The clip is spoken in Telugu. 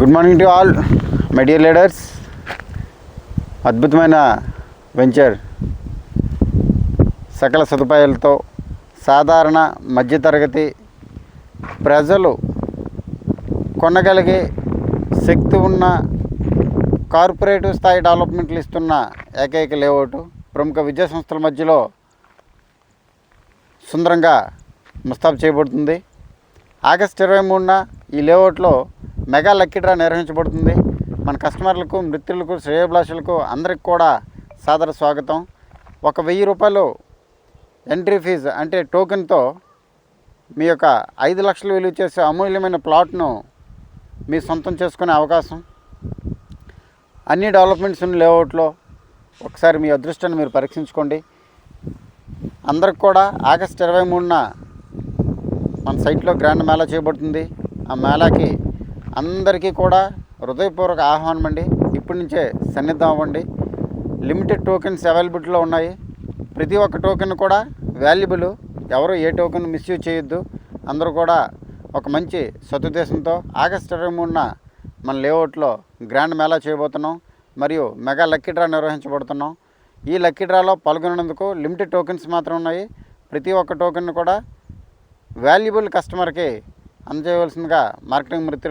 Good morning to all my dear leaders. అద్భుతమైన వెంచర్, సకల సదుపాయాలతో సాధారణ మధ్యతరగతి ప్రజలు కొనగలిగే శక్తి ఉన్న కార్పొరేటివ్ స్థాయి డెవలప్మెంట్లు ఇస్తున్న ఏకైక లేఅవుట్ ప్రముఖ విద్యా సంస్థల మధ్యలో సుందరంగా ముస్తాబు చేయబడుతుంది. ఆగస్టు 23న ఈ లేఅవుట్లో మెగా లక్కీ డ్రా నిర్వహించబడుతుంది. మన కస్టమర్లకు, మిత్రులకు, శ్రేయోభిలాషులకు అందరికి కూడా సాదర స్వాగతం. 1000 రూపాయలు ఎంట్రీ ఫీజు అంటే టోకెన్తో మీ యొక్క 5 లక్షలు విలువ చేసే అమూల్యమైన ప్లాట్ను మీ సొంతం చేసుకునే అవకాశం. అన్ని డెవలప్మెంట్స్ ఉన్న లేఅవుట్లో ఒకసారి మీ అదృష్టాన్ని మీరు పరీక్షించుకోండి. అందరికి కూడా ఆగస్టు 23న మన సైట్లో గ్రాండ్ మేళా చేయబడుతుంది. ఆ మేళాకి అందరికీ కూడా హృదయపూర్వక ఆహ్వానం అండి. ఇప్పటి నుంచే సన్నిధం అవ్వండి. లిమిటెడ్ టోకెన్స్ అవైలబిలిటీలో ఉన్నాయి. ప్రతి ఒక్క టోకెన్ కూడా వాల్యుబుల్. ఎవరు ఏ టోకెన్ మిస్యూజ్ చేయొద్దు. అందరూ కూడా ఒక మంచి సదుద్దేశంతో ఆగస్టు 23న మన లేఅవుట్లో గ్రాండ్ మేళా చేయబోతున్నాం మరియు మెగా లక్కీ డ్రా నిర్వహించబడుతున్నాం. ఈ లక్కీ డ్రాలో పాల్గొనేందుకు లిమిటెడ్ టోకెన్స్ మాత్రం ఉన్నాయి. ప్రతి ఒక్క టోకెన్ కూడా వాల్యుబుల్ కస్టమర్కి అందజేయవలసిందిగా మార్కెటింగ్ మిత్రులు